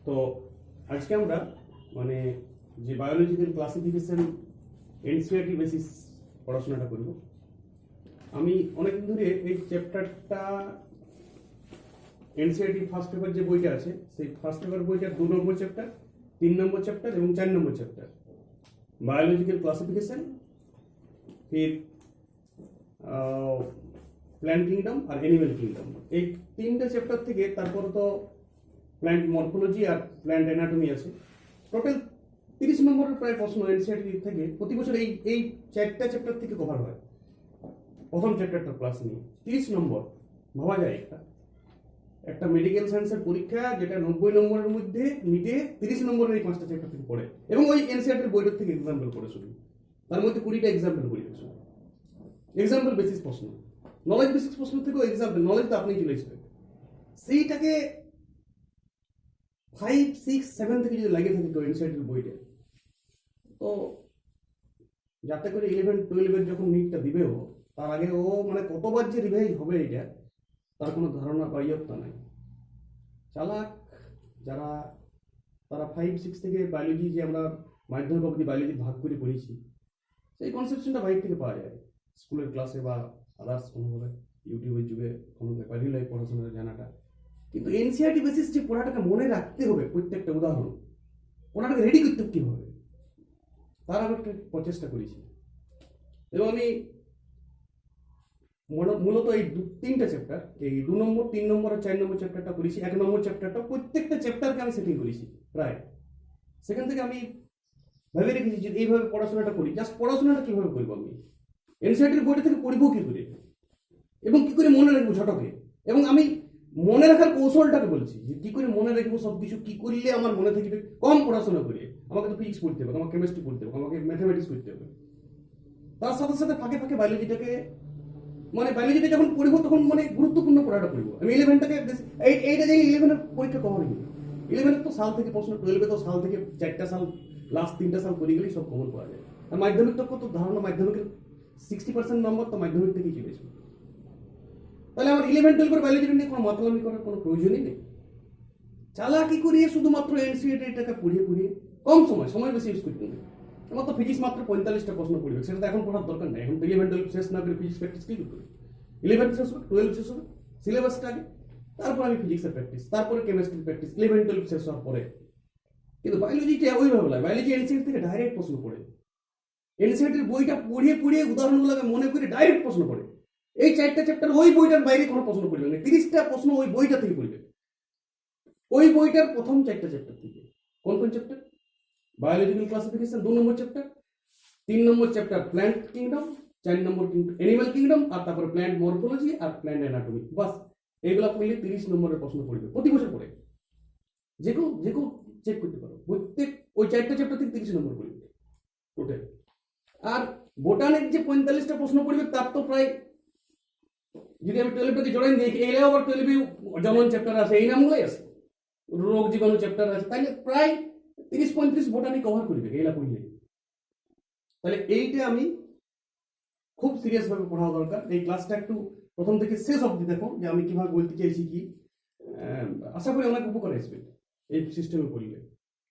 তো আজকে আমরা মানে যে বায়োলজিক্যাল ক্লাসিফিকেশন এনসিইআরটি বেসিস পড়াশোনাটা করব। আমি অনেকদিন ধরে এই চ্যাপ্টারটা এনসিইআরটি ফার্স্ট পেপার যে বইটা আছে সেই ফার্স্ট পেপার বইটার 2 নম্বর চ্যাপ্টার, 3 নম্বর চ্যাপ্টার এবং 4 নম্বর চ্যাপ্টার বায়োলজিক্যাল ক্লাসিফিকেশন, ফির প্ল্যান্ট কিংডম আর অ্যানিমেল কিংডম, এই তিনটা চ্যাপ্টার থেকে তারপর তো প্ল্যান্ট মরফোলজি আর প্ল্যান্ট অ্যানাটমি আছে। টোটাল 30 নম্বরের প্রায় প্রশ্ন এনসিইআরটি থেকে প্রতি বছর এই চারটা চ্যাপ্টার থেকে কভার হয়। প্রথম চ্যাপ্টারটা ক্লাস নিয়ে 30 নম্বর, ভাবা যায় একটা মেডিকেল সায়েন্সের পরীক্ষা যেটা 90 নম্বরের মধ্যে মিটে 30 নম্বরের এই 5টা চ্যাপ্টার থেকে পড়ে, এবং ওই এনসিইআরটির বইটার থেকে এক্সাম্পল পড়ে শুধু, তার মধ্যে 20টা এক্সাম্পল পড়ে শুধু। এক্সাম্পল বেসিস প্রশ্ন, নলেজ বেসিস প্রশ্ন থেকেও এক্সাম্পল, নলেজ তো আপনি চলে আসবে, সেইটাকে 5, 6, 7 থেকে যদি লাগে থাকে তো এনসিইআরটির বইটা, তো যাতে করে 11, 12 যখন নিটটা দিবে ও, তার আগে ও মানে কতবার যে রিভাইজ হবে এটা তার কোনো ধারণা পাইয়ত্তা নাই। চালাক যারা, তারা 5, 6 থেকে বায়োলজি যে আমরা মাধ্যমিক অবধি বায়োলজি ভাগ করে পড়েছি, সেই কনসেপশনটা বাইরে থেকে পাওয়া যায় স্কুলের ক্লাসে বা আদার্স কোনোভাবে ইউটিউবের যুগে কোনো ব্যাপারই নয় পড়াশোনার জানাটা। কিন্তু এনসিইআরটি বেসিস যে পড়াটাকে মনে রাখতে হবে, প্রত্যেকটা উদাহরণ পড়াটাকে রেডি করতে হবে কীভাবে, তার আমি একটা প্রচেষ্টা করেছি। এবং আমি মূলত এই 3টা চ্যাপ্টার, এই 2 নম্বর, 3 নম্বর আর 4 নম্বর চ্যাপ্টারটা করেছি। 1 নম্বর চ্যাপ্টারটা প্রত্যেকটা চ্যাপ্টারকে আমি সেটিং করেছি প্রায়। সেখান থেকে আমি ভেবে রেখেছি যে এইভাবে পড়াশোনাটা করি, জাস্ট পড়াশোনাটা কীভাবে করবো আমি, এনসিইআরটির বইটা থেকে পড়বো কী করে এবং কী করে মনে রাখবো ঝটকে, এবং আমি মনে রাখার কৌশলটাকে বলছি যে কী করে মনে রাখবো সব কিছু, কী করলে আমার মনে থাকবে। কম পড়াশোনা করে আমাকে তো ফিজিক্স পড়তে হবে, আমাকে কেমিস্ট্রি পড়তে হবে, আমাকে ম্যাথামেটিক্স করতে হবে, তার সাথে সাথে ফাঁকে ফাঁকে বায়োলজিটাকে, মানে বায়োলজিটা যখন পড়বো তখন মানে গুরুত্বপূর্ণ পড়াটা পড়বো আমি। 11টাকে এইটা জানি 11-এর পরীক্ষা কমন হয়ে গেল। 11-এর তো সাল থেকে প্রশ্ন, 12-এ তো সাল থেকে 4টা সাল, লাস্ট 3টা সাল করে গেলেই সব কমন পাওয়া যায়। আর মাধ্যমিক তো কত ধারণা, মাধ্যমিকের 60% নম্বর তো মাধ্যমিক থেকেই চলে আসবে। তাহলে আমার 11-12 বায়োলজিটা নিয়ে কোনো মাতলামি করার কোনো প্রয়োজনই নেই। চালাকি করিয়ে শুধুমাত্র এনসিইআরটিটাকে পড়িয়ে কম সময় বেশি ইউজ করতে হবে। আমার তো ফিজিক্স মাত্র 45টা প্রশ্ন পড়বে, সেটা তো এখন পড়ার দরকার নেই। এখন 11-12 শেষ না করে ফিজিক্স প্র্যাকটিস কি করতে হবে? 11 শেষ হবে, 12 শেষ হবে, সিলেবাসটা আগে, তারপর আমি ফিজিক্সের প্র্যাকটিস, তারপরে কেমিস্ট্রির প্র্যাকটিস 11-12 শেষ হওয়ার পরে। কিন্তু বায়োলজিটা ওইভাবে লাগে, বায়োলজি এনসিইআরটি থেকে ডাইরেক্ট প্রশ্ন পড়ে। এনসিইআরটির বইটা পড়িয়ে উদাহরণগুলোকে মনে করে ডাইরেক্ট প্রশ্ন পড়ে। এই 4টা চ্যাপ্টার ওই বইটার বাইরে কোনো প্রশ্ন পড়বে না, 30টা প্রশ্ন ওই বইটা থেকে পড়বে, ওই বইটার প্রথম 4টা চ্যাপ্টার থেকে। কোন চ্যাপ্টার? বায়োলজিক্যাল ক্লাসিফিকেশন 2 নম্বর চ্যাপ্টার, 3 নম্বর চ্যাপ্টার প্ল্যান্ট কিংডম, 4 নম্বর অ্যানিমাল কিংডম, আর তারপরে প্ল্যান্ট মরফোলজি আর প্ল্যান্ট অ্যানাটমি। বাস এইগুলো পড়লে 30 নম্বরের প্রশ্ন পড়বে প্রতি বছর পড়ে। যে কেউ চেক করতে পারো, প্রত্যেক ওই 4টা চ্যাপ্টার থেকে 30 নম্বর পড়বে টোটাল। আর বোটানিক যে 45টা প্রশ্ন পড়বে তার তো প্রায়, যদি আমি 12টাকে জড়াই দিই, এলেও আবার 12-এ জনন চ্যাপ্টার আছে, এই নামগুলোই আছে, রোগ জীবাণু চ্যাপ্টার আছে, তাহলে প্রায় 30-35 বোটানি কভার করবে এগুলা পড়লে। তাহলে এইটা আমি খুব সিরিয়াস ভাবে পড়া দরকার। এই ক্লাসটা একটু প্রথম থেকে শেষ অবধি দেখো যে আমি কিভাবে বলতে চাইছি কি, আশা করি অনেক উপকার আসবে এই সিস্টেমে পড়লে।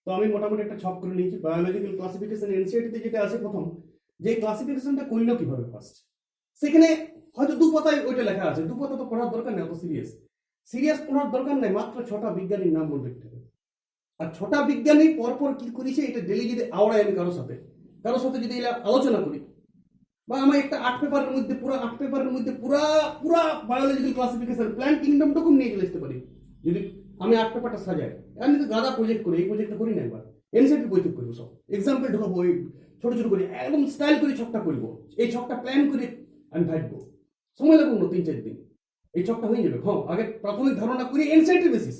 তো আমি মোটামুটি একটা ছক করে নিয়েছি। বায়োলজিক্যাল ক্লাসিফিকেশন এনসিইআরটিতে যেটা আছে প্রথম, যে ক্লাসিফিকেশনটা করলো কিভাবে ফার্স্ট, সেখানে হয়তো 2 পাতায় ওইটা লেখা আছে, 2 পাতা তো পড়ার দরকার নেই, অত সিরিয়াস পড়ার দরকার নেই, মাত্র 6টা বিজ্ঞানীর নাম মনে রাখতে হবে। আর 6টা বিজ্ঞানী পরপর কি করেছে এটা ডেলি যদি আওড়াই আমি কারোর সাথে যদি এটা আলোচনা করি, বা আমি একটা 8 পেপারের মধ্যে পুরা বায়োলজিক্যাল ক্লাসিফিকেশন প্ল্যান্ট কিংডমটুকু নিয়ে চলে আসতে পারি যদি আমি 8 পেপারটা সাজাই। আমি তো গাদা প্রজেক্ট করি, এই প্রজেক্টটা করি না, একবার এনসিইআরটি বই থেকে করবো, সব এক্সাম্পল ঢোকাবো, ছোট করে একদম স্টাইল করে ছকটা করবো, এই ছকটা প্ল্যান করে আমি ভাববো, সময় লাগবে না 3-4 দিন, এই ছকটা হয়ে যাবে। হ্যাঁ, আগে প্রাথমিক ধারণা করি এনসিইআরটি বেসিস,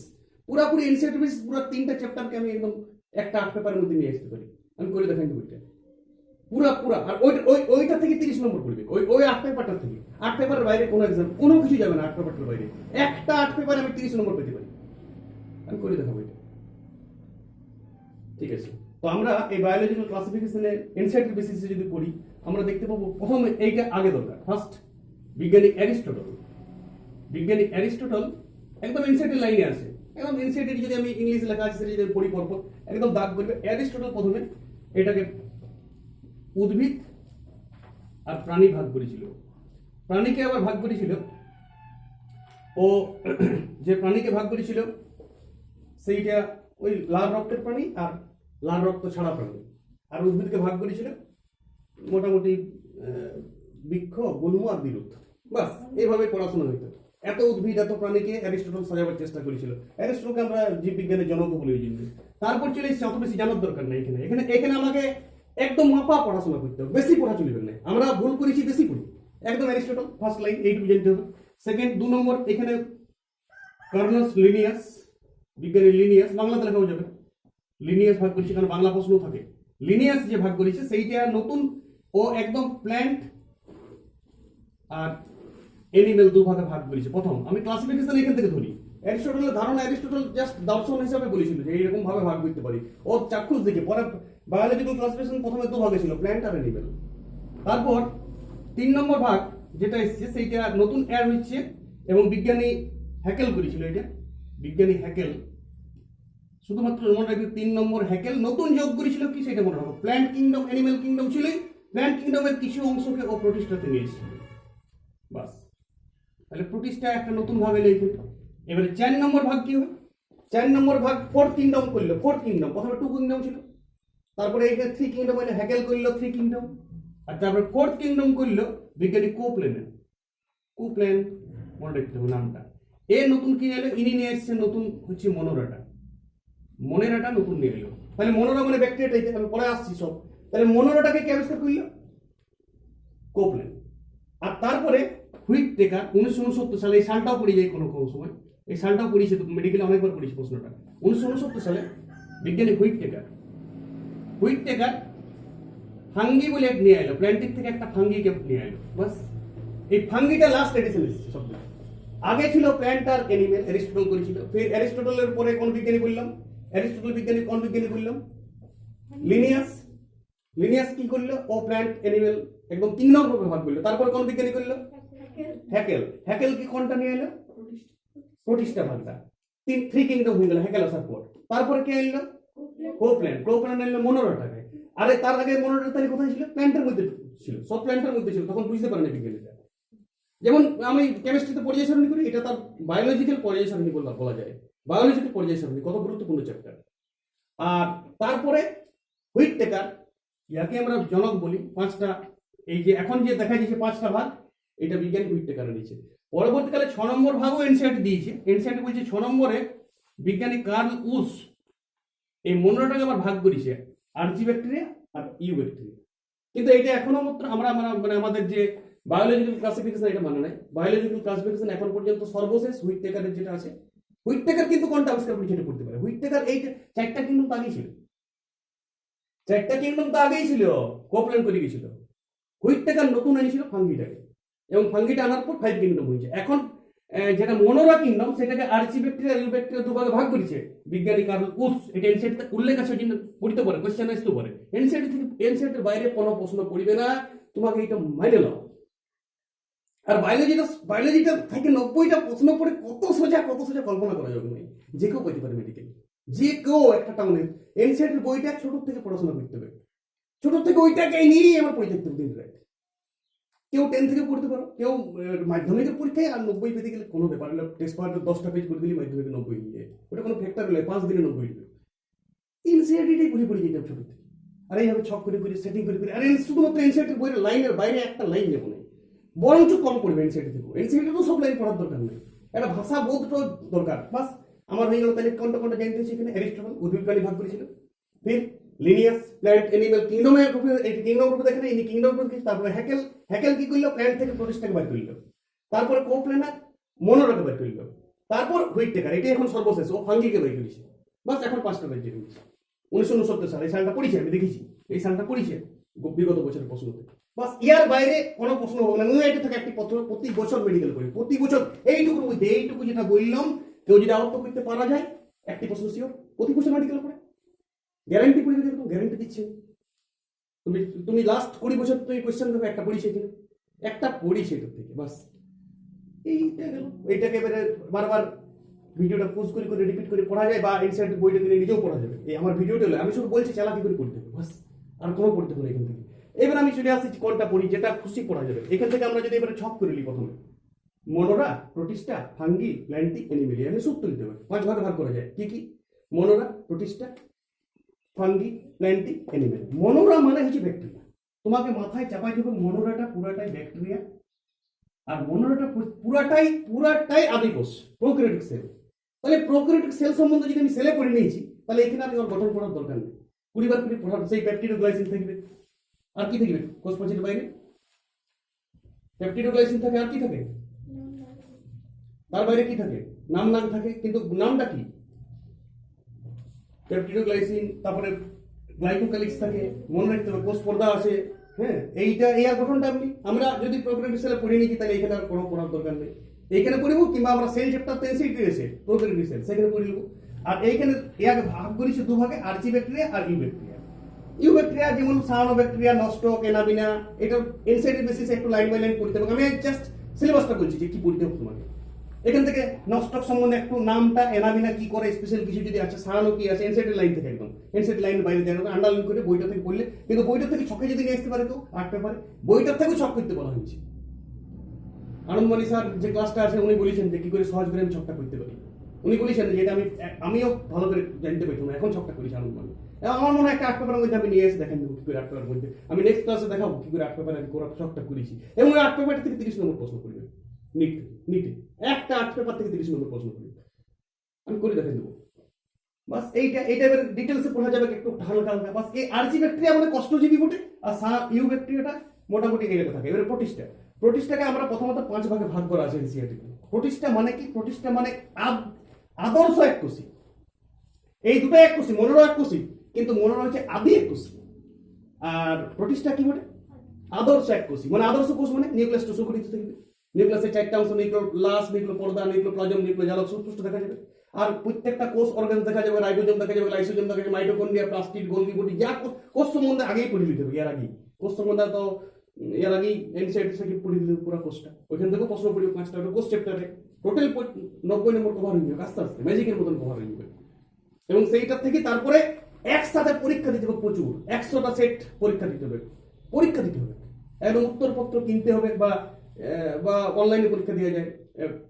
পুরোপুরি এনসিইআরটি বেসিস, পুরো 3টা চ্যাপ্টারকে আমি একদম একটা 8 পেপারের মধ্যে নিয়ে আসতে পারি। আমি করে দেখাই বইটা পুরা। আর ওইটা থেকে 30 নম্বর পড়বে, ওই 8 পেপারটা থেকে। 8 পেপারের বাইরে কোনো এক্সাম, কোনো কিছু যাবে না 8 পেপারটার বাইরে। একটা 8 পেপারে আমি 30 নম্বর পেতে পারি, আমি করে দেখাবো এটা, ঠিক আছে? তো আমরা এই বায়োলজিক্যাল ক্লাসিফিকেশনে এনসিইআরটি বেসিসে যদি পড়ি, আমরা দেখতে পাবো প্রথমে এইটা আগে দরকার। ফার্স্ট বিজ্ঞানী অ্যারিস্টটল একদম এনসিইআরটি লাইনে আছে, একদম এনসিইআরটি যদি আমি ইংলিশ লেখা আছে সেটা যদি আমি পড়ি পরপর একদম দাগ করবে। অ্যারিস্টটল প্রথমে এটাকে উদ্ভিদ আর প্রাণী ভাগ করেছিল। প্রাণীকে আবার ভাগ করেছিল, ও যে প্রাণীকে ভাগ করেছিল সেইটা ওই লাল রক্তের প্রাণী আর লাল রক্ত ছাড়া প্রাণী। আর উদ্ভিদকে ভাগ করেছিল মোটামুটি বৃক্ষ, গুল্ম আর বিরুদ্ধ। বাস এইভাবে পড়াশোনা হইতো। এত উদ্ভিদ এত প্রাণীকে অ্যারিস্টটল সাজাবার চেষ্টা করেছিল। অ্যারিস্টটলকে আমরা জীববিজ্ঞানের জনক বলে জন্য। তারপর চলে এসেছে, অত বেশি জানার দরকার নেই। এখানে এখানে এখানে আমাকে একদম মাপা পড়াশোনা করতে হবে, বেশি পড়া চলবে না। আমরা ভুল করেছি, বেশি পড়ি। একদম অ্যারিস্টটল ফার্স্ট লাইন এইটুকু জানতে হবে। সেকেন্ড 2 নম্বর এখানে কার্নাস লিনিয়াস, বিজ্ঞানী লিনিয়াস, বাংলাতে লেখাও যাবে। লিনিয়াস ভাগ করেছে কারণ বাংলা প্রশ্ন থাকে। লিনিয়াস যে ভাগ করেছে সেইটা নতুন, ও একদম প্ল্যান্ট আর এনিমেল দুভাগে ভাগ করেছে। প্রথম আমি ক্লাসিফিকেশন এখান থেকে ধরি। অ্যারিস্টটলের ধারণা, অ্যারিস্টটল জাস্ট দর্শন হিসাবে বলেছিল যে এইরকম ভাবে ভাগ করতে পারি, ও চাক্ষুষ দেখে। পরে বায়োলজিক্যাল ক্লাসিফিকেশন প্রথমে 2 ভাগে ছিল, প্ল্যান্ট আর এনিমেল। তারপর 3 নম্বর ভাগ যেটা এসেছে সেইটা নতুন অ্যাড হচ্ছে, এবং বিজ্ঞানী হ্যাকেল করেছিল। এটা বিজ্ঞানী হ্যাকেল, শুধুমাত্র মনে রাখবে 3 নম্বর হ্যাকেল নতুন যোগ করেছিল কি সেটা মনে রাখো। প্ল্যান্ট কিংডম, অ্যানিমেল কিংডম ছিল, প্ল্যান্ট কিংডমের কিছু অংশকে ও প্রতিষ্ঠাতে নিয়ে এসেছিল। বাস, তাহলে প্রতিষ্ঠা একটা নতুন ভাবে লিখে। এবারে 4 নম্বর ভাগ কি হবে? 4 নম্বর ভাগ 4th কিংডম করলো। 4th কিংডম প্রথমে 2 কিংডম ছিল, তারপরে এইটা 3 কিংডম হইলো, হ্যাকেল করলো 3 কিংডম। আর তারপরে 4th কিংডম করলো বিজ্ঞানী কোপ্ল্যান। কোপ্ল্যান মনে রাখতে হবে নামটা। এ নতুন কি এলো, ইনি নিয়ে এসছে নতুন হচ্ছে মনোরাটা। মনোরাটা নতুন নিয়ে এলো। তাহলে মনোরা মানে ব্যাকটেরিয়াটাই, আমি পরে আসছি সব। তাহলে মনোরাটাকে কে আবিষ্কার করলো? কোপ্ল্যান। আর তারপরে হুইটেকার 1969 সালে, এই সালটাও পড়ে যায় কোনো কোনো সময়, এই সালটাও পড়িয়েছে তো মেডিকেলে অনেকবার পড়িয়েছে প্রশ্নটা। 1969 সালে বিজ্ঞানী হুইটেকার ফাঙ্গি বলে এক নিয়ে এলো, প্ল্যান্টিক থেকে একটা ফাঙ্গিকে নিয়ে এলো। বাস, এই ফাঙ্গিটা লাস্ট এডিশন এসেছে সব। আগে ছিল প্ল্যান্ট আর অ্যানিমেল, অ্যারিস্টটল করেছিল। ফির অ্যারিস্টটলের পরে কোন বিজ্ঞানী বললাম? অ্যারিস্টটল বিজ্ঞানী কোন বিজ্ঞানী বললাম? লিনিয়াস। লিনিয়াস কি করলো? ও প্ল্যান্ট অ্যানিমেল একদম 3 নম্বরে ভাগ করলো। তারপরে কোন বিজ্ঞানী করলো? হ্যাকেল। হ্যাকেল কি কোনটা নিয়ে এলো? প্রতিষ্ঠা ভাগটা। 3 কিংডম হয়ে গেল হ্যাকেল আসার পর। তারপরে কে এলো? কোপ্ল্যান। কোপ্ল্যান এলো মনোরাটাকে। আরে তার আগে মনোরাটা তাহলে কোথায় ছিল? প্ল্যান্টের মধ্যে ছিল, সব প্ল্যান্টের মধ্যে ছিল, তখন বুঝতে পারেনি বিজ্ঞানীরা। যেমন আমি কেমিস্ট্রিতে পর্যায় সারণী করি, এটা তার বায়োলজিক্যাল পর্যায় সারণী বলা যায়। বায়োলজিক্যাল পর্যায় সারণী কত গুরুত্বপূর্ণ চ্যাপ্টার। আর তারপরে হুইটেকার, যাকে আমরা জনক বলি, 5টা, এই যে এখন যে দেখা যাচ্ছে 5টা ভাগ, এটা বিজ্ঞানী হুইটেকার দিয়েছে। পরবর্তীকালে 6 নম্বর ভাগও এনসিইআরটি দিয়েছে। এনসিইআরটি বলছে 6 নম্বরে বিজ্ঞানী কার্ল উস এই মনোরাটাকে আবার ভাগ করেছে আর্চি ব্যাকটেরিয়া আর ইউ ব্যাকটেরিয়া। কিন্তু এটা এখনো মাত্র আমরা মানে আমাদের যে বায়োলজিক্যাল ক্লাসিফিকেশন এটা মানে নাই। বায়োলজিক্যাল ক্লাসিফিকেশন এখন পর্যন্ত সর্বশেষ হুইটেকারের যেটা আছে। হুইটেকার কিন্তু কোনটা আবিষ্কার করেছে এটা পড়তে পারে। হুইটেকার এই 4টা কিংডম তো আগেই ছিল, 4টা কিংডম তো আগেই ছিল, কোপ্ল্যান করে গেছিল। হুইটেকার নতুন এনেছিল ফাঙ্গিটাকে, এবং ফাঙ্গিটা আনার পর 5 কিংডম হয়েছে। এখন যেটা মনোরা কিংডম, সেটাকে আর্চি ব্যাকটেরিয়া ইউ ব্যাকটেরিয়া 2 ভাগে ভাগ করেছে বিজ্ঞানী কার্ল উস। এটা এনসিইআরটিতে উল্লেখ আছে, জন্য পড়তে পারে, কোশ্চেন আসতে পারে। এনসিইআরটি থেকে, এনসিইআরটির বাইরে কোনো প্রশ্ন পড়বে না, তোমাকে এটা মাইনে নাও। আর বায়োলজিটা থেকে 90টা প্রশ্ন পড়ে কত সোজা কল্পনা করা যাবে না। যে কেউ পড়তে পারে মেডিকেল, যে কেউ একটা টাউনে। এনসিইআরটির বইটা ছোট থেকে পড়াশোনা করতে হবে, ছোট থেকে ওইটাকে নিয়েই আমার পড়ে থাকতে হবে দিন রাত। কেউ 10 থেকে পড়তে পারো, কেউ মাধ্যমিকের পরীক্ষায় আর 90 পেতে গেলে কোনো ব্যাপার না। টেস্ট পেপার 10টা পেজ করে দিলে মাধ্যমিকে 90 হয়ে যায়, ওটা কোনো ফ্যাক্টর নয়। 5 দিনে 90 হবে। এনসিইআরটিটাই পড়ে যেতাম ছোট থেকে। আর এইভাবে ছক করে সেটিং করে। আর শুধুমাত্র এনসিইআরটির বইয়ের লাইনের বাইরে একটা লাইন নেবো না, বরঞ্চ কম পড়বে এনসিইআরটি থেকে। এনসিইআরটি তো সব লাইন পড়ার দরকার নেই, একটা ভাষা বোধটা দরকার। বাস আমার হয়ে গেল। তাহলে কোনটা জানতে হচ্ছে? এখানে অ্যারিস্টটল উদ্ভিদ প্রাণী ভাগ করেছিল। ফির লিনিয়াস প্ল্যান্ট অ্যানিমেল কিংডমের রূপে, এই কিংডম রূপে দেখেন, ইনি কিংডম রূপে। তারপরে হ্যাকেল কি করলো? প্ল্যান্ট থেকে প্রতিষ্ঠাকে বার করলো। তারপরে কোপ্ল্যানার মনোরাকে বার করলো। তারপর হুইটেকার, এটাই এখন সর্বশেষ, ও ফাঙ্গিকে বার করেছে। বাস এখন 5টা বের করেছে। 1969 সালে এই সালটা পড়িছে, আমি দেখেছি এই সালটা পড়িছে বিগত বছরের প্রশ্নতে। বাস ইয়ার বাইরে কোনো প্রশ্ন হবে না। এটা থেকে একটি প্রতি বছর মেডিকেল করি, প্রতি বছর এইটুকুর মধ্যে, এইটুকু যেটা বললাম, কেউ যদি আয়ত্ত করতে পারা যায়, একটি প্রশ্ন শিওর প্রতি বছর মেডিকেল পড়ে। গ্যারান্টি করে দিতে, গ্যারান্টি দিচ্ছে। তুমি লাস্ট 20 বছর তো এই কোয়েশ্চেন দেবে, একটা পড়িছে কিনা, একটা পড়িছে এটার থেকে। বাস এইটা গেল। এইটাকে এবারে বারবার ভিডিওটা পোস্ট করে রিপিট করে পড়া যায়, বা এনসিইআরটি বইটা কিনে নিজেও পড়া যাবে। এই আমার ভিডিওটা হলো আমি শুধু বলছি চালাকি করে পড়তে হবে, বাস, আর কোনো পড়তে হবে না এখান থেকে। এবার আমি চলে আসছি কোনটা পড়ি, যেটা খুশি পড়া যাবে। এখান থেকে আমরা যদি এবারে ছক করে নিই, প্রথমে Manora, Protista, fungi, plenty, Animalia, আমি সূত্র দিতে হবে। 5 ভাগে ভাগ করা যায়। কি কি? Manora, Protista, fungi, plenty, Animalia. Manora মানে হচ্ছে ব্যাকটেরিয়া। তোমাকে মাথায় চাপাই দেবে মনোরাটা পুরাটাই ব্যাকটেরিয়া, আর মনোরাটা পুরাটাই আদিকোষ, প্রোক্যারিওটিক সেল। তাহলে প্রোক্যারিওটিক সেল সম্বন্ধে যদি আমি সেলে পড়ে নিয়েছি, তাহলে এখানে আমি ওর গঠন করার দরকার নেই। 20 বার করে পড়ার সেই পেপটিডোগ্লাইসিন থাকবে। আর কি থাকবে কোষ প্রাচীর বাইরে? পেপটিডোগ্লাইসিন থাকে, আর কি থাকে? তার বাইরে কি থাকে? নাম থাকে, কিন্তু নামটা কি? পেপটিডোগ্লাইসিন, তারপরে গ্লাইকোক্যালিক্স থাকে, মনে রাখতে হবে কোষ পর্দা আছে। হ্যাঁ, এই গঠনটা আমরা যদি প্রোক্যারিওটিক সেলে পড়ে নিয়েছি, তাহলে এখানে আর কোনো পড়ার দরকার নেই। এইখানে পড়িব, কিংবা আমরা সেল চ্যাপ্টার এনসিইআরটি এসে প্রোক্যারিওটিক সেল সেখানে পড়ে নেব। আর এইখানে ইয়াকে ভাগ করেছি দুভাগে, আর্চি ব্যাকটেরিয়া আর ইউ ব্যাকটেরিয়া। ইউ ব্যাকটেরিয়া যেমন সায়ানো ব্যাকটেরিয়া, নস্টক, এনাবিনা, এটা এনসিইআরটি বেসিসে একটু লাইন বাই লাইন পড়তে হবে। আমি জাস্ট সিলেবাসটা বলছি যে কি পড়তে হবে তোমাকে। এখান থেকে নস্টক সম্বন্ধে একটু নামটা, এনাবিনা কি করে, স্পেশাল কিছু যদি আছে, সায়ানো কি আছে, এনসিইআরটি লাইন থেকে একদম এনসিইআরটি লাইন বাইরে দেওয়া আন্ডারলাইন করে বইটা থেকে পড়লে। কিন্তু বইটা থেকে ছকে যদি নিয়ে আসতে পারে তো 8 পেপারে, বইটার থেকেও ছক করতে বলা হয়েছে। আনন্দমণি স্যার যে ক্লাসটা আছে উনি বলেছেন যে কি করে সহজ করে আমি ছকটা করতে পারি। উনি বলেছেন যে এটা আমিও ভালো করে জানতে পারতাম না, এখন ছকটা করেছি আনন্দমণি। আমার মনে হয় একটা 8 পেপারের মধ্যে আমি নিয়ে এসে দেখেন দেবো কি করে 8 পেপারের মধ্যে। আমি নেক্সট ক্লাসে দেখাবো কি করে 8 পেপারে আমি ছকটা করেছি। এবং ওই 8 পেপার থেকে 30 নম্বর প্রশ্ন করবে নিটে একটা 8 পেপার থেকে 30 নম্বর প্রশ্ন করবে, আমি করে দেখেন দেবো। বাস এইটা এবার ডিটেলসে পড়া যাবে একটু হালকা হালকা। বাস এই আরজি ব্যাকটেরিয়া মানে কষ্টজীবী বটে, আর ইউ ব্যাকটেরিয়াটা মোটামুটি এই থাকে। এবারে প্রোটিস্টাকে আমরা প্রথমত 5 ভাগে ভাগ করা আছে এনসিইআরটি। প্রোটিস্টা মানে কি? প্রোটিস্টা মানে আদর্শ এককোষী। এই দুটো এককোষী, মনোরা এককোষী, কিন্তু মনোরা হচ্ছে আদি এককোষী। আর প্রোটিস্টা কি বটে? আদর্শ এককোষী। মানে আদর্শ কোষ মানে নিউক্লিয়াসটা সুগঠিত থাকবে। নিউক্লিয়াসের 4টা অংশ, নিউক্লিওলাস, নিউক্লিওপর্দা, নিউক্লিওপ্লাজম, নিউক্লিওজালক সুস্পষ্ট দেখা যাবে। আর প্রত্যেকটা কোষ অর্গান দেখা যাবে, রাইবোজোম দেখা যাবে, লাইসোজোম দেখা যাবে, মাইটোকন্ড্রিয়া, প্লাস্টিড, গোলগি বডি, যা কোষ সম্বন্ধে আগেই পড়ে নিতে হবে। এর আগেই কোষ সম্বন্ধে তো এর আগেই এনসিইআরটি থেকে পড়ে দিতে পুরো কোষটা। ওইখান থেকেও প্রশ্ন পড়বে 5টা কোষ চ্যাপ্টারে। টোটাল 90 নম্বর কভার হয়ে যাবে, আস্তে আস্তে ম্যাজিকের মতন কভার হয়ে যাবে। এবং সেইটার থেকে তারপরে একসাথে পরীক্ষা দিতে হবে, প্রচুর 100টা সেট পরীক্ষা দিতে হবে। এবং উত্তরপত্র কিনতে হবে, বা অনলাইনে পরীক্ষা দেওয়া যায়,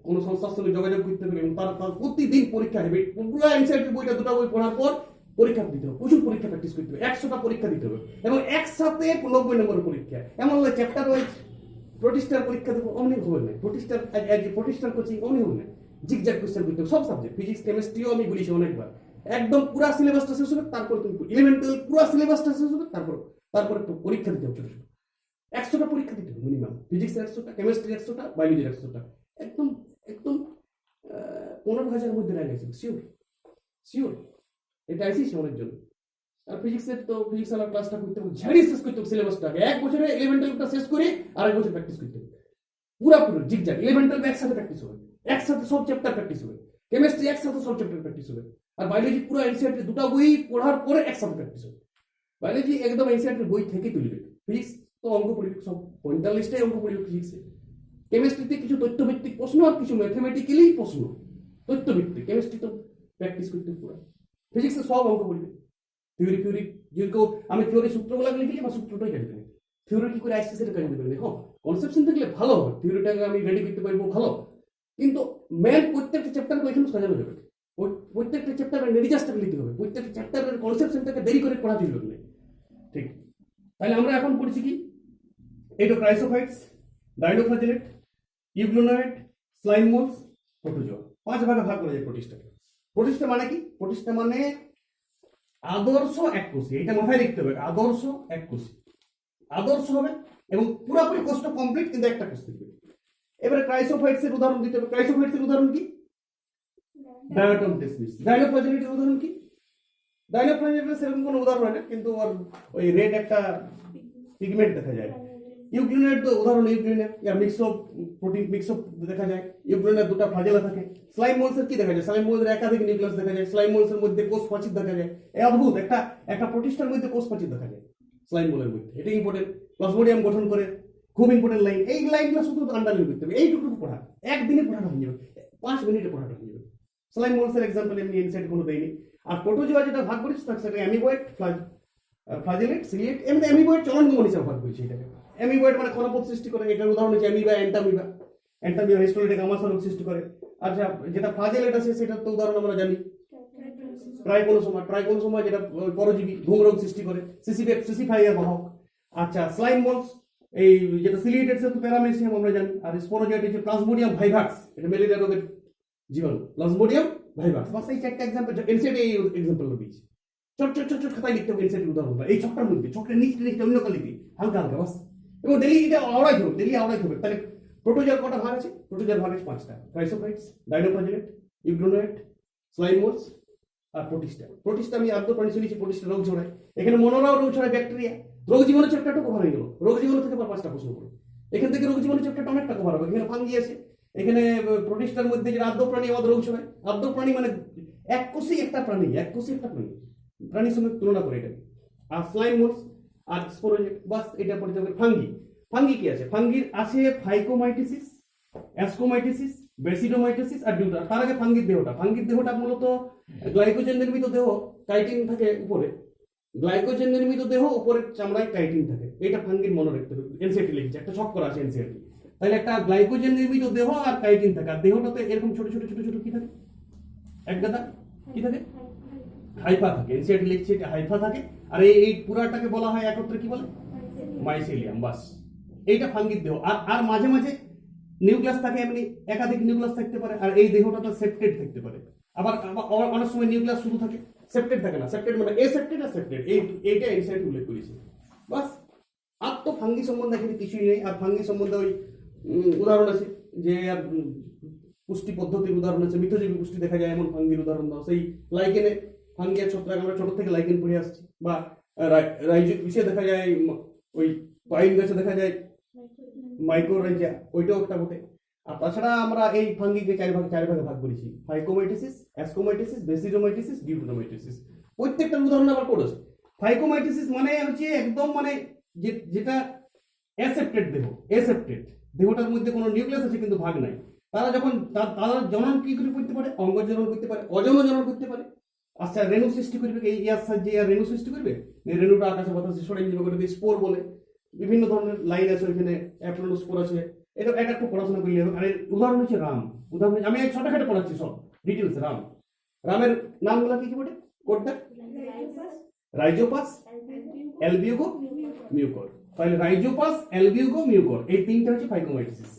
কোনো সংস্থার সঙ্গে যোগাযোগ করতে হবে। এবং তার প্রতিদিন পরীক্ষা হবে। পুরো এনসিইআরটি বইটা 2টা বই পড়ার পর পরীক্ষা দিতে হবে, প্রচুর পরীক্ষা প্র্যাকটিস করতে হবে। 100টা পরীক্ষা দিতে হবে, এবং একসাথে 90 নম্বরের পরীক্ষা। এমন নয় চ্যাপ্টার ওয়াইজ প্রতিষ্ঠার পরীক্ষা দেবো, অমনি হবে না। প্রতিষ্ঠার কোচিং অমনি হবে না। জিগজ্যাগ কোশ্চেন করতে হবে সব সাবজেক্ট, ফিজিক্স, কেমিস্ট্রিও আমি বলেছি অনেকবার। একদম পুরো সিলেবাসটা শেষ হবে, তারপর তুমি 11 12 পুরো সিলেবাসটা শেষ হবে, তারপর পরীক্ষা দিতে হবে। 100টা পরীক্ষা দিতে হবে মিনিমাম। ফিজিক্স 100টা, কেমিস্ট্রি 100টা, বায়োলজি 100টা। একদম 15,000 মধ্যে র্যাঙ্ক আছে, শিওর। এটা আইসিস অনেক জন্য। আর ফিজিক্সের তো ফিজিক্স আলার ক্লাসটা করতে হবে, ঝাড়িয়ে শেষ করতে হবে সিলেবাসটা। 1 বছরে 11 12টা শেষ করে আরেক বছর প্র্যাকটিস করতে হবে পুরো জিগজ্যাগ। 11 12 একসাথে প্র্যাকটিস হবে, একসাথে সব চ্যাপ্টার প্র্যাকটিস হবে। কেমিস্ট্রি একসাথে সব চ্যাপ্টার প্র্যাকটিস হবে। আর বায়োলজি পুরো এনসিইআরটি 2টা বই পড়ার পরে একসাথে প্র্যাকটিস হবে। বায়োলজি একদম এনসিইআরটি বই থেকে তুলবে। ফিজিক্স তো অঙ্ক পড়বে, সব 45টাই অঙ্ক পড়বে ফিজিক্সে। কেমিস্ট্রিতে কিছু তথ্যভিত্তিক প্রশ্ন আর কিছু ম্যাথমেটিক্যালি প্রশ্ন, তথ্যভিত্তিক। কেমিস্ট্রি তো প্র্যাকটিস করতে পুরো। ফিজিক্সে সব অঙ্ক পড়বে। থিওরি যদি আমি থিওরি সূত্রগুলো লিখেছি, বা সূত্রটাই কাটে দেবে। থিওরি কি করে আসছে সেটা কাটে দেবে। হ্যাঁ, কনসেপশন থাকলে ভালো হবে, থিওরিটাকে আমি রেডি করতে পারবো ভালো। কিন্তু মেন প্রত্যেকটা চ্যাপ্টারকে ওইখানে সাজানো যাবে। প্রত্যেকটা চ্যাপ্টারের নির্যাসটাকে লিখতে হবে, প্রত্যেকটা চ্যাপ্টারের কনসেপশনটাকে দেরি করে পড়া চলবে না। ঠিক, তাহলে আমরা এখন পড়ছি কি? এন্ডোক্রাইসোফাইটস, ডাইনোফ্লাজেলেট, ইউগ্লোনাইট, স্লাইম মোলস, প্রোটোজোয়া। 5 ভাগে ভাগ করা যায় প্রোটিস্টাকে। প্রোটিস্টা মানে কি? প্রোটিস্টা মানে আদর্শ এককোষী। এটা মাথায় রাখতে হবে, আদর্শ এককোষী। আদর্শ হবে এবং পুরোপুরি কোষটা কমপ্লিট, কিন্তু একটা কোষ থাকবে। এবারে ক্রাইসোফাইটস এর উদাহরণ দিতে হবে। ক্রাইসোফাইটস এর উদাহরণ কি? ডায়াটম টেসমিস। ডাইনোফ্লাজেলেটের উদাহরণ কি? ডাইনোফ্লাজেলেটের সেরকম কোনো উদাহরণ হয় না, কিন্তু ওই রেড একটা পিগমেন্ট দেখা যায়। ইউগ্লোনাইট তো উদাহরণ, ইউগ্লোনাইট প্রোটিন মিক্সঅপ দেখা যায়। ইউগ্লোনাইট 2টা ফ্লাজেলা থাকে। স্লাইম মোলসের কি দেখা যায়? স্লাইম মোলসের একাধিক নিউক্লিয়াস দেখা যায়। স্লাইম মোলসের মধ্যে কোষ প্রাচীর দেখা যায়। এই অদ্ভুত একটা প্রোটিস্টার মধ্যে কোষ প্রাচীর দেখা যায় স্লাইম মোলের মধ্যে। এটা ইম্পর্টেন্ট। প্লাজমোডিয়াম গঠন করে, খুব ইম্পর্টেন্ট লাইন। এই লাইনগুলো শুধু আন্ডারলাইন করতে হবে। এইটুকু পড়া একদিনে পড়াটা হয়ে যাবে, 5 মিনিটে পড়াটা হয়ে যাবে। স্লাইম মোলস এর एग्जांपल এমনি ইনসাইড কোনো দেইনি। আর প্রোটোজোয়া যেটা ভাগ করেছি তার সাথে অ্যামিবয়েড, ফ্লাজেলেট, সিলিয়েট, এমনি অ্যামিবয়েড চলনগমন হিসেবে ভাগ করেছি এটাকে। অ্যামিবয়েড মানে কণাপথ সৃষ্টি করে, এটার উদাহরণ হচ্ছে অ্যামিবা, অ্যান্টামিবা। অ্যান্টামিবা হিস্টোলিটিক আমাশয় রোগ সৃষ্টি করে। আচ্ছা, যেটা ফ্লাজেলেট আছে সেটার তো উদাহরণ আমরা জানি ট্রাইকোনোসোমা। ট্রাইকোনোসোমা যেটা পরজীবী ঘুম রোগ সৃষ্টি করে, সিসিফাইয়ার বাহক। আচ্ছা, স্লাইম মোলস এই যেটা সিলিয়েটেড সেটা প্যারামেসিয়াম আমরা জানি। আর স্পোরোজয়েড হচ্ছে প্লাজমোডিয়াম ভাইভাক্স, এটা ম্যালেরিয়া রোগের জীবাণু, প্লাজমোডিয়াম ভাইভাক্স। বাস এই চারটা এক্সাম্পল এনসিআরটি এই এক্সাম্পলটা দিয়েছে। ছোট ছোট ছোট ছোট খাতায় লিখতে হবে এনসিআরটির উদাহরণটা এই ছকটার মধ্যে, ছকটা নিচে অন্য কালিতে হালকা হালকা বাস। এবং ডেলি এটা আওড়াই হবে, ডেলি আওড়াই হবে। তাহলে প্রোটোজোয়ার কটা ভাগ আছে? প্রোটোজোয়ার ভাগ আছে 5টা, ক্রাইসোফাইটস, ডাইনোফ্লাজেলেট, ইউগ্লোনোয়েট, স্লাইম মোলস আর প্রোটিস্টা। প্রোটিস্টা আমি আদ্য প্রাণী শুনেছি, প্রোটিস্টা রোগ ছড়ায়। এখানে মনোরাও রোগ ছড়ায়, ব্যাকটেরিয়া। রোগ জীবাণু চ্যাপ্টারটা কভার হয়ে গেল। রোগ জীবাণু থেকে আবার 5টা প্রশ্ন করো। এখান থেকে রোগ জীবাণু চ্যাপ্টারটা অনেকটা কভার হবে। এখানে ফাঙ্গি আছে, এখানে প্রোটিস্টার মধ্যে যেটা আদ্য প্রাণী আমাদের রোগ ছড়ায়। আদ্য প্রাণী মানে এককোষী একটা প্রাণী, এককোষী একটা প্রাণী, প্রাণীর সঙ্গে তুলনা করে এটা। আর স্লাইম মোলস আর স্পোরোজয়েড, বাস এটা পড়তে হবে। ফাঙ্গি, ফাঙ্গি কি আছে? ফাঙ্গির আছে ফাইকোমাইটোসিস, অ্যাসকোমাইটোসিস, বেসিডোমাইটোসিস আর ডিউটা। তার আগে ফাঙ্গির দেহটা, ফাঙ্গির দেহটা মূলত গ্লাইকোজেন নির্মিত দেহ, কাইটিন থাকে উপরে। গ্লাইকোজেন নির্মিত দেহ, উপরের চামড়ায় কাইটিন থাকে। এটা ফাঙ্গির মনে রাখতে হবে। এনসিআরটি লিখছে, একটা ছক করা আছে এনসিআরটি। তাহলে একটা গ্লাইকোজেন নির্মিত দেহ আর কাইটিন থাকে। আর দেহটাতে এরকম ছোট ছোট ছোট ছোট কি থাকে? এক গাদা কি থাকে? হাইফা থাকে। এনসিআরটি লিখছে এটা হাইফা থাকে। আর এই পুরাটাকে বলা হয় একত্রে কি বলে? মাইসেলিয়াম। বাস এইটা ফাঙ্গির দেহ। আর মাঝে মাঝে নিউক্লিয়াস থাকে, এমনি একাধিক নিউক্লিয়াস থাকতে পারে। আর এই দেহটা সেপ্টেড থাকতে পারে। আবার অনেক সময় নিউক্লিয়াস শুধু থাকে, সেপ্টেড থাকে না। সেপ্টেড মানে এসেপ্টেড আর সেপ্টেড, এইটা এনসিআরটি উল্লেখ করেছে। বাস আর তো ফাঙ্গি সম্বন্ধে এখানে কিছুই নেই। আর ফাঙ্গি সম্বন্ধে ওই উদাহরণ আছে যে আর পুষ্টি পদ্ধতির উদাহরণ আছে, মিথজীবী পুষ্টি দেখা যায় এমন ফাঙ্গির উদাহরণ দাও। সেই লাইকেনে ফাঙ্গি আর ছত্রাক, আমরা ছোট থেকে লাইকেন পড়ে আসছি। বা রাইজে দেখা যায়, ওই পাইন গাছে দেখা যায় মাইক্রোরাইজা, ওইটাও একটা বটে। আর তাছাড়া আমরা এই ফাঙ্গিকে চার ভাগে ভাগ করেছি: ফাইকোমাইটোসিস, অ্যাসকোমাইটোসিস, বেসিডোমাইটোসিস, ডিউটোনোমাইটোসিস। প্রত্যেকটার উদাহরণ আবার করেছে। ফাইকোমাইটোসিস মানে হচ্ছে একদম মানে যেটা অ্যাসেপ্টেড দেহ, অ্যাসেপ্টেড দেহটার মধ্যে কোনো নিউক্লিয়াস আছে কিন্তু ভাগ নাই। তারা যখন তারা জনন কি করে করতে পারে? অঙ্গ জনন করতে পারে, অযৌন জনন করতে পারে। আচ্ছা, রেণু সৃষ্টি করবে এই ইয়ার সাহায্যে। রেণু সৃষ্টি করবে, রেণুটা আকাশে বাতাসে ছড়িয়ে যাবে, ওটাকে স্পোর বলে। বিভিন্ন ধরনের লাইন আছে ওইখানে, অ্যাপ্লোস্পোর আছে। এটা একটু পড়াশোনা করলে হবে। আর উদাহরণ হচ্ছে রাম। উদাহরণ আমি ছোটখাটো পড়াচ্ছি সব ডিটেলস। রাম, রামের নামগুলো কি কি বটে? কোডটা রাইজোপাস, অ্যালবিউগো, মিউকর। তাহলে রাইজোপাস, অ্যালবিউগো, মিউকর, এই তিনটা হচ্ছে ফাইকোমাইটোসিস।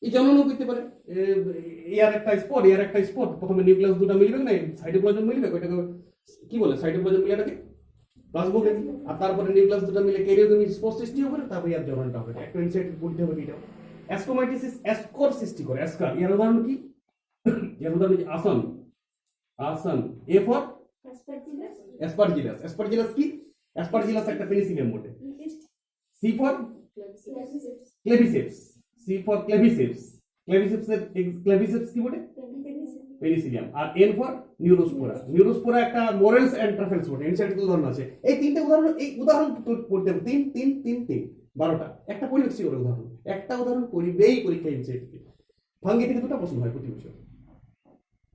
এই জননও করতে পারে। এর একটা স্পট, এর একটা স্পট। প্রথমে নিউক্লিয়াস দুটো মিলবে না, সাইটোপ্লাজম মিলবে, ওইটাকে কি বলে? সাইটোপ্লাজম মিলে এটাকে প্লাজমোগ্রাফি। আর তারপরে নিউক্লিয়াস দুটো মিলে ক্যারিওগেমিক স্পোর সৃষ্টি হবে, তারপরে আর জননটা হবে। একটা ইনসাইট বলতে হবে এটা। অ্যাসকোমাইটোসিস অ্যাসকর সৃষ্টি করে। অ্যাসকার, এর উদাহরণ কি? এর উদাহরণ হচ্ছে আসন। আসন, এ ফর অ্যাসপারজিলাস। অ্যাসপারজিলাস কি? অ্যাসপারজিলাস একটা পেনিসিলিয়াম বটে। C for claviceps, C for claviceps. Claviceps কি বটে? পেনিসিলিয়াম। আর এন ফর নিউরোস্পোরা। নিউরোস্পোরা একটা মোরেলস এন্ড ট্রাফেলস বটে। এনসাইট উদাহরণ আছে। এই তিনটে উদাহরণ, এই উদাহরণ পড়তে হবে। 3 3 3 3 12টা। একটা পরিবেশী করে উদাহরণ, একটা উদাহরণ পরিবেই পরীক্ষা এনসাইট থেকে। ফাঙ্গি থেকে 2টা প্রশ্ন হয় প্রতি বছর।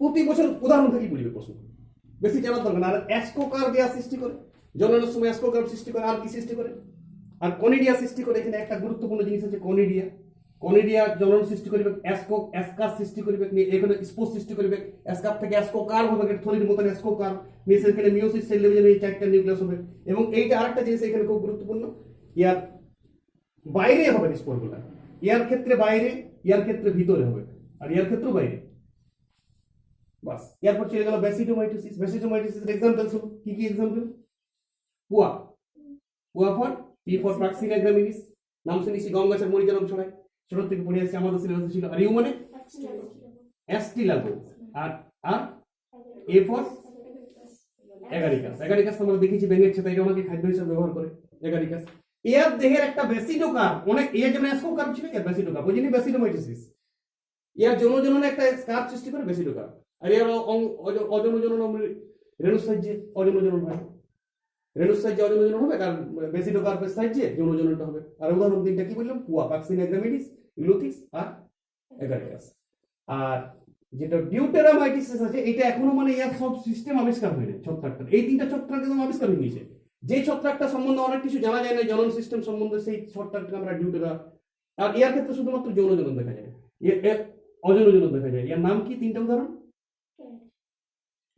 প্রতি বছর উদাহরণ থেকে পরিবে প্রশ্ন, বেশি জানার দরকার না। আর অ্যাসকোকার দেয়া সৃষ্টি করে, জননের সময় অ্যাসকোকার সৃষ্টি করে। আর কি সৃষ্টি করে? আর কনিডিয়া সৃষ্টি করে। এখানে একটা গুরুত্বপূর্ণ জিনিস আছে কনিডিয়া। কনিডিয়া জনন সৃষ্টি করবে, অ্যাসকার সৃষ্টি করবে, এখানে স্পোর সৃষ্টি করবে। অ্যাসকার থেকে অ্যাসকোকার হবে, থলির মতন অ্যাসকোকার। এখানে মিওসিস সেল ডিভিশনে এই 4টা নিউক্লিয়াস হবে। এবং এইটা আরেকটা জিনিস এখানে খুব গুরুত্বপূর্ণ, ইয়ার বাইরে হবে স্পোরগুলো। ইয়ার ক্ষেত্রে বাইরে, ইয়ার ক্ষেত্রে ভিতরে হবে, আর ইয়ার ক্ষেত্রে বাইরে। বাস, এরপর চলে গেল বেসিডোমাইটোসিস। বেসিডোমাইটোসিসের এক্সাম্পল শুনুন। কি কি এক্সাম্পল? পুয়া, পুয়া for P for puccinia graminis. নাম শুনেছি, গম গাছের মরিচা রোগ ছড়ায়, ছোট থেকে পড়ে আসছে, আমাদের সিলেবাসে ছিল। আর ইউ মানে অ্যাস্টিলাগো। আর আর এ ফর এগারিকাস। এগারিকাস আমরা দেখেছি ব্যাঙের ছাতা, এটা অনেকে খাদ্য হিসেবে ব্যবহার করে। এগারিকাস এর দেহের একটা বেসিডোকার, অনেক এর জন্য অ্যাসকোকার ছিল, এর বেসিডোকার, ওই জন্য বেসিডোমাইটোসিস। এর জনজননে একটা স্কার সৃষ্টি করে বেসিডোকার। আর এর অজনজনন রেণুর সাহায্যে অজনজনন হয়। রেণুর সাহায্যে অজনজনন হবে, কারণ বেসিডোকার্পের সাহায্যে যৌনজননটা হবে। আর উদাহরণ তিনটা কি বললাম? পুয়া, প্রাক্সিনিয়া গ্রামিনিস, ইউলোথিস আর এগারিকাস। আর যেটা ডিউটেরামাইটিসিস আছে, এটা এখনো মানে এর সব সিস্টেম আবিষ্কার হয়নি ছত্রাকটা। এই তিনটা ছত্রাক একদম আবিষ্কার হয়ে গেছে। যে ছত্রাকটা সম্বন্ধে অনেক কিছু জানা যায় না জনন সিস্টেম সম্বন্ধে, সেই ছত্রাকটা আমরা ডিউটেরা। আর এর ক্ষেত্রে শুধুমাত্র যৌন জনন দেখা যায়, অযৌন জনন দেখা যায়। এর নাম কি? তিনটা উদাহরণ।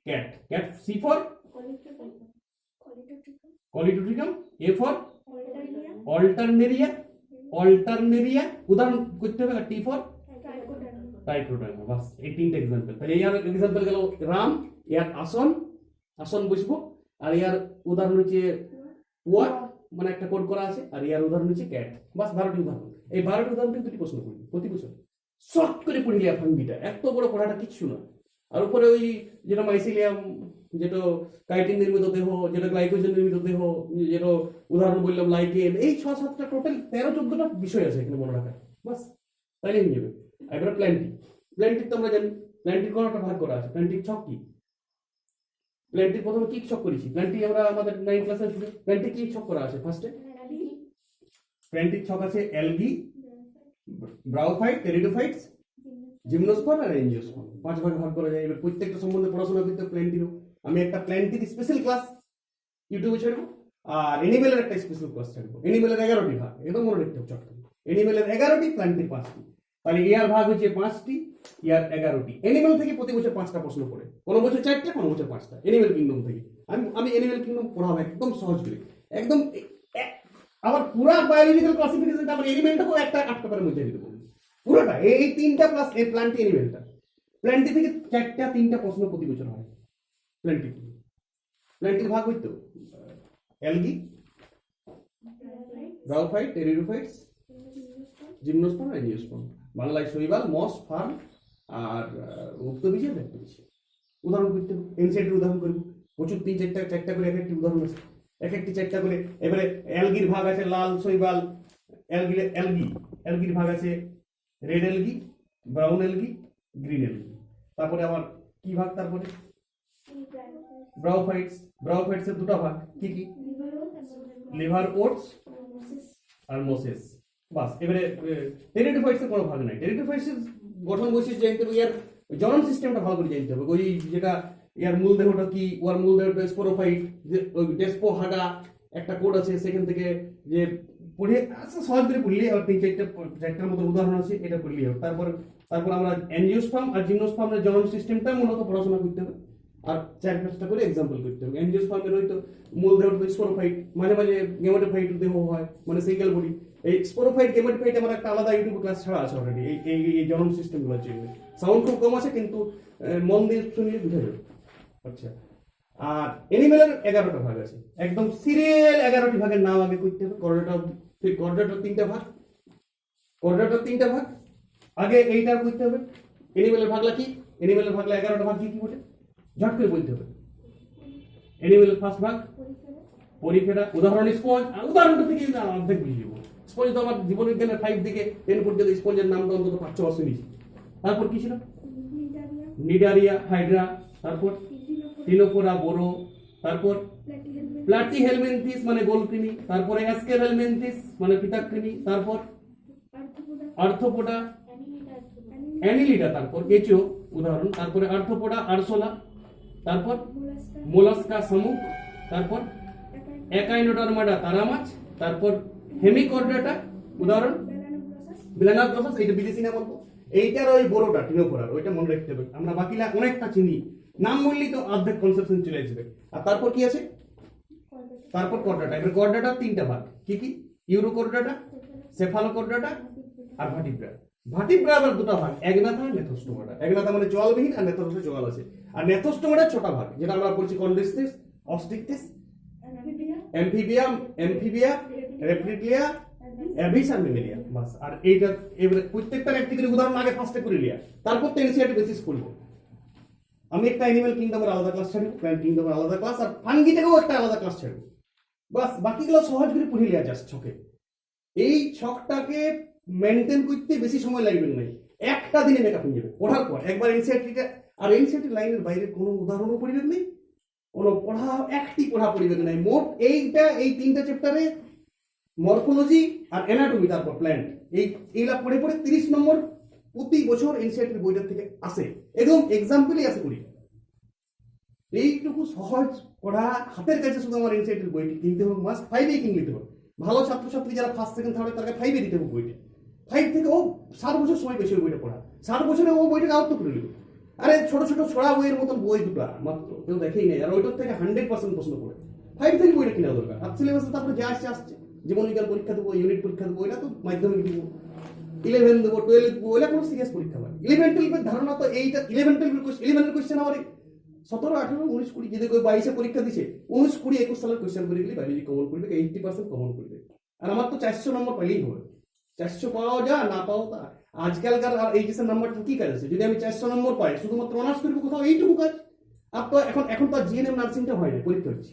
ক্যাট, ক্যাট C for colletotrichum, A for alternaria, alternaria উদাহরণ করতে হবে, আর টি ফর টাইক্রোডার্মা। বাস এই তিনটা এক্সাম্পল। তাহলে ইয়ার এক্সাম্পল গেল রাম, ইয়ার আসন, আসন বুঝবো, আর ইয়ার উদাহরণ হচ্ছে ওয়াট, মানে একটা কোড করা আছে, আর ইয়ার উদাহরণ হচ্ছে ক্যাট। বাস 12টি উদাহরণ। এই 12টি উদাহরণ থেকে 2টি প্রশ্ন করবি প্রতি বছর। শর্ট করে পড়ে লিয়া ফাঙ্গিটা, এত বড় পড়াটা কিচ্ছু না। আর উপরে ওই যেটা মাইসিলিয়াম, যেটা কাইটিন নির্মিত দেহ, যেটা গ্লাইকোজেন নির্মিত দেহ, যেটা উদাহরণ বললাম লাইকেন, এই 6-7টা টোটাল 13-14টা বিষয় আছে এখানে মনে রাখা। বাস তাইলে হয়ে যাবে। এবার প্ল্যান্টিং, প্ল্যান্টিং তো আমরা জানি, প্ল্যান্টিং করাটা ভাগ করা আছে। প্ল্যান্টিং ছক কি? প্ল্যান্টিং প্রথমে কি ছক করেছি? প্ল্যান্টিং আমরা আমাদের 9 ক্লাসে শুনে প্ল্যান্টিং কি ছক করা আছে ফার্স্টে? প্ল্যান্টিং ছক আছে অ্যালগি, ব্রাউফাইট, টেরিডোফাইটস, জিমনোস্পার্ম আর এনজিওস্পার্ম। 5 ভাগে ভাগ করা যায়। এবার প্রত্যেকটা সম্বন্ধে পড়াশোনা করতে প্ল্যান্টিরও আমি একটা প্ল্যান্টির স্পেশাল ক্লাস ইউটিউবে ছাড়বো, আর এনিমেলের একটা স্পেশাল ক্লাস ছাড়বো। এনিমেলের 11টি ভাগ, একদম মনে রাখতে হবে চট করে। এনিমেলের 11টি, প্ল্যান্টির 5টি। তাহলে ইয়ার ভাগ হচ্ছে 5টি, ইয়ার 11টি। এনিমেল থেকে প্রতি বছর 5টা প্রশ্ন পড়ে, কোনো বছর 4টে, কোনো বছর 5টা। এনিমেল কিংডম থেকে আমি এনিমেল কিংডম পড়াবো একদম সহজ করে, একদম। আবার পুরো বায়োলজিক্যাল ক্লাসিফিকেশনটা আমরা এনিমেলটাকেও একটা 8 পেপারের মধ্যে দিতে পারবো পুরোটা। এই 3টা প্লাস এই প্ল্যান্টি এনিমেলটা। প্ল্যান্টি থেকে 4টা 3টা প্রশ্ন প্রতি বছর হয় প্ল্যান্টি থেকে। প্ল্যান্টির ভাগ হইতো অ্যালগি, ব্রাউফাইট, টেরিডোফাইটস, জিমনোস্পার্ম, এনজিওস্পার্ম। বাংলায় শৈবাল, মস, ফার্ম আর উক্তবীজের ব্যক্তবীজ। উদাহরণ করতে হবে, এনসিআরটির উদাহরণ করবো প্রচুর। 3-4টা করে এক একটি উদাহরণ আছে, এক একটি 4টা করে। এবারে অ্যালগির ভাগ আছে লাল শৈবাল, অ্যালগির ভাগ আছে red algae, brown algae, green algae. তারপরে আবার কি ভাগ? তারপরে ব্রাউফাইটস, ব্রাউফাইটসের 2টা ভাগ কি কি? লিভার ওটস আর মোসেস। বাস এবারে টেরিডোফাইটসের কোনো ভাগ নাই। টেরিডোফাইটসের গঠন বৈশিষ্ট্য জানতে হবে, ইয়ার জনন সিস্টেমটা ভালো করে জানতে হবে। ওই যেটা ইয়ার মূল দেহটা কি, ওর মূল দেহটা স্পোরোফাইট, ওই ডেসপো হাগা একটা কোড আছে, সেখান থেকে যে পড়ে আচ্ছা সহজ করে পড়লি, আর 3-4টার মতো উদাহরণ আছে, এটা পড়লি হবে। তারপর আমরা এনজিওস্পার্ম আর জিমনোস্পার্মের জনন সিস্টেমটা মূলত পড়াশোনা করতে হবে, আর 4-5টা করে এক্সাম্পল করতে হবে। এনজিওস্পার্মের হয়তো মূল দেহটা স্পোরোফাইট, মাঝে মাঝে গেমেটোফাইট দেহ হয়, মানে সিঙ্গেল বডি। এই স্পোরোফাইট, গেমেটোফাইট আমার একটা আলাদা ইউটিউব ক্লাস ছাড়া আছে অলরেডি এই জনন সিস্টেমগুলোর জন্য। সাউন্ড খুব কম আছে, কিন্তু মন দিয়ে শুনলে বুঝা যাবে। আচ্ছা, আর এনিমেলের 11টা ভাগ আছে, একদম সিরিয়াল 11টি ভাগের নাম আগে করতে হবে। কর্ডাটার 3টা ভাগ, কর্ডাটার 3টা ভাগ আগে এইটা করতে হবে। এনিমেলের ভাগলা কি? এনিমেলের ভাগলা 11টা ভাগ কি কি বলে ঝট করে বলতে হবে। এনিমেলের ফার্স্ট ভাগ পরিফেরা, উদাহরণ স্পঞ্জ। উদাহরণটা থেকে অর্ধেক বুঝে যাবো। স্পঞ্জ তো আমার জীবনবিজ্ঞানের 5 থেকে 10 পর্যন্ত স্পঞ্জের নাম তো অন্তত 5-6 শুনেছি। তারপর কি ছিল? নিডারিয়া, হাইড্রা, তারপর টিনোফোরা, বোরো, তারপর প্লাটিহেলমিনথিস মানে গোলকৃমি, তারপরে অ্যাস্কেরহেলমিনথিস মানে পিতাকৃমি, তারপর আর্থোপোডা, অ্যানিলিডা, তারপর কেঁচো উদাহরণ, তারপরে আর্থোপোডা, আরসোলা, তারপর মোলাস্কা, শামুক, তারপর একাইনোডার্মাডা, তারা মাছ, তারপর হেমিকর্ডাটা উদাহরণ মেলানোগ্লোসাস, এটা বিদেশি না বলবো। এইটার ওই বড়টা টিনোফোরার, ওইটা মনে রাখতে হবে। আমরা বাকিলা অনেকটা চিনি, নাম বললেই তো অর্ধেক কনসেপশন চলে আসবে। আর তারপর কি আছে? তারপর কর্ডাটা। এবার কর্ডাটার 3টা ভাগ কি কি? ইউরোকর্ডাটা, সেফালোকর্ডাটা আর ভার্টিব্রা। ভার্টিব্রা আবার 2টা ভাগ, একনাথা আর নেথোস্টোমাটা। একনাথা মানে জলবিহীন, আর নেথোস্টোমা জল আছে। আর নেথোস্টোমাটা 6টা ভাগ, যেটা আমরা বলছি কন্ডিসটিস, অস্টিকটিস, এমফিবিয়া, রেপ্টিলিয়া, অ্যাভিস আর মেমেলিয়া। বাস। আর এইটা এবারে প্রত্যেকটার একটি করে উদাহরণ আগে ফার্স্টে করে লিয়া, তারপর তো এনসিআরটি বেসিস করব। আমি একটা অ্যানিমাল কিংডমের আলাদা ক্লাস ছাড়ব, প্ল্যান্ট কিংডমের আলাদা ক্লাস, আর ফাঙ্গিটাকেও একটা আলাদা ক্লাস ছাড়ব। বাস বাকিগুলো সহজ করে পড়ে লিয়া জাস্ট ছকে। এই ছকটাকে মেনটেন করতে বেশি সময় লাগবে না, একটা দিনে মেকআপ হয়ে যাবে পড়ার পর। একবার এনসিআরটিটা, আর এনসিআরটি লাইনের বাইরে কোনো উদাহরণও পড়িবে নেই, কোনো পড়া একটি পড়া পড়িবে নাই। মোট এই 3টা চ্যাপ্টারে মরফোলজি আর অ্যানাটমি, তারপর প্ল্যান্ট, এইগুলা পড়ে 30 নম্বর প্রতি বছর এনসিআরটির বইটার থেকে আসে, একদম এক্সাম্পলই আসে করি। এইটুকু সহজ পড়া হাতের কাছে শুধু আমার এনসিআরটির বইটি কিনতে হবে, মাস্ট 5 কিনে নিতে হবে। ভালো ছাত্রছাত্রী যারা ফার্স্ট সেকেন্ড থার্ড তাকে 5 দিতে হবে বইটা। 5 থেকে ও 7 বছর সময় বেশি ওই বইটা পড়া, 7 বছরে ও বইটাকে আয়ত্ত করে নেবে। আরে ছোট ছোট ছড়া বইয়ের মতন বই দুটো মাত্র, কেউ দেখেই নেই, আর ওইটার থেকে 100% প্রশ্ন পড়ে। 5 থেকে বইটা কেনা দরকার। আর সিলেবাসে তারপরে যা আসছে আসছে, জীবন বিজ্ঞান পরীক্ষা দেবো, ইউনিট পরীক্ষা দেবো, এটা তো মাধ্যমিক দেবো, 11 দেবো, 12 দেবো, ওইটা কোনো সিরিয়াস পরীক্ষা হয়। 11 12 ধারণা তো এইটা 11 12 কোয়েশ্চেন আমার 17 18 19 20 যদি কেউ 22 পরীক্ষা দিছে, 19 20 21 সালের কোয়েশ্চেন করে গেলে বায়োলজি কমন করবে, 80% কমন করবে। আর আমার তো 400 নম্বর পাইলেই হবে। 400 পাওয়া যা না পাও তা। আজকালকার আর এইচএস এর নাম্বারটা কি কাজ আছে? যদি আমি 400 নম্বর পাই, শুধুমাত্র অনার্স করবো কোথাও, এইটুকু কাজ। আর তো এখন তো জিএনএম নার্সিংটা হয় না, পরীক্ষা হচ্ছে,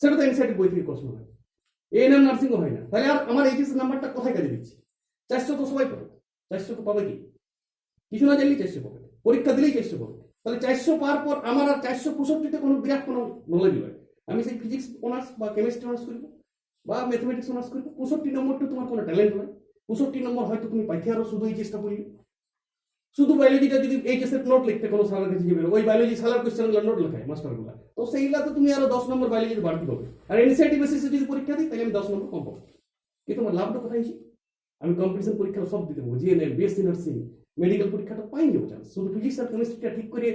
সেটা তো এনসিআরটি বই থেকে প্রশ্ন হয়। এএনএম নার্সিংও হয় না, তাহলে আর আমার এইচএস এর নাম্বারটা কোথায় কাজে দিচ্ছে? 400 তো সবাই পাবে, 400 তো পাবে কি? কিছু না জানলেই 400 পাবে, পরীক্ষা দিলেই 400 পাবে। তাহলে 400 পাওয়ার পর আমার আর 465তে কোনো বিরাট কোনো নলেজ নয়। আমি সেই ফিজিক্স অনার্স বা কেমিস্ট্রি অনার্স করবো বা ম্যাথমেটিক্স অনার্স করবো, 65 নম্বরটা তোমার কোনো ট্যালেন্ট নয়। 65 নম্বর হয়তো তুমি পাইতে আরো শুধু এই চেষ্টা করলে। শুধু বায়োলজিটা যদি এইচএস এর নোট লিখতে কোনো সালের কাছে যাবে, ওই বায়োলজি সালের কোয়েশ্চেনগুলো নোট লেখায় মাস্টারগুলো, তো সেইগুলা তো তুমি আরো 10 নম্বর বায়োলজির বাড়তি পাবে। আর এনসিআরটি বেসিসে যদি পরীক্ষা দিই, তাহলে আমি 10 নম্বর কম পাবো। কিন্তু আমার লাভটা কোথায় এসে? আমি কম্পিটিশন পরীক্ষা সব দিতে পারবো, জিএনএম, বিএসসি নার্সিং, মেডিকেল পরীক্ষাটা পাই যাবো চান্স। শুধু ফিজিক্স আর কেমিস্ট্রিটা ঠিক করে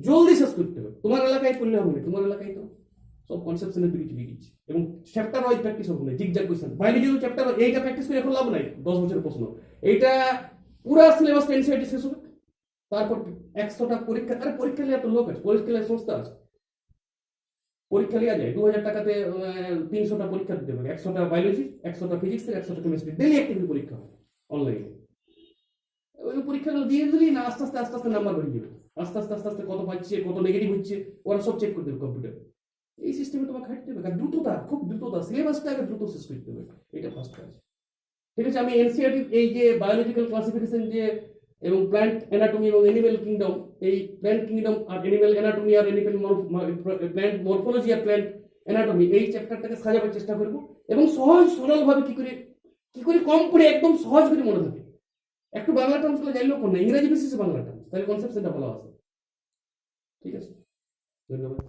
জলদি শেষ করতে হবে। তোমার এলাকায় করলে হবে না, তোমার এলাকায় তো সব কনসেপশনের দিকে চলে গেছে, এবং চ্যাপ্টার ওয়াইজ প্র্যাকটিস হবে না, জিগজ্যাগ কোয়েশ্চেন। বায়োলজি চ্যাপ্টার এইটা প্র্যাকটিস করে এখন লাভ নাই, 10 বছরের প্রশ্ন এইটা পুরো সিলেবাস এনসিআরটি শেষ হবে। তারপর 100টা পরীক্ষা, আরে পরীক্ষা নেওয়ার তো লোক আছে, পরীক্ষা নেওয়ার সংস্থা আছে, পরীক্ষা নেওয়া যায় 2000 টাকাতে। 300টা পরীক্ষা দিতে হবে, 100টা বায়োলজি, 100টা ফিজিক্স, 100টা কেমিস্ট্রি, ডেলি অ্যাক্টিভিটি পরীক্ষা হয় অনলাইনে। ওই পরীক্ষাগুলো দিয়ে দিলি না, আস্তে আস্তে আস্তে আস্তে নাম্বার বেড়ে যাবে, আস্তে আস্তে আস্তে আস্তে কত পাচ্ছে, কত নেগেটিভ হচ্ছে, ওরা সব চেক করে দেবে কম্পিউটার। এই সিস্টেমে তোমাকে খাটতে হবে, আর দ্রুততা, খুব দ্রুততা, সিলেবাসটা আগে দ্রুত শেষ করতে হবে, এটা ফার্স্ট কাজ। ঠিক আছে, আমি এনসিআরটি এই যে বায়োলজিক্যাল ক্লাসিফিকেশন যে এবং প্ল্যান্ট অ্যানাটমি এবং অ্যানিমেল কিংডম, এই প্ল্যান্ট কিংডম আর অ্যানিমেল অ্যানাটমি আর অ্যানিমেল প্ল্যান্ট মরফোলজি আর প্ল্যান্ট অ্যানাটমি, এই চ্যাপ্টারটাকে সাজাবার চেষ্টা করব, এবং সহজ সরলভাবে কি করে কম করে একদম সহজ করে মনে থাকে। একটু বাংলা টার্মসগুলো জানলেও কোন না, ইংরেজি বেশি বাংলা টার্মস, তাহলে কনসেপ্টটা ভালো আছে। ঠিক আছে, ধন্যবাদ।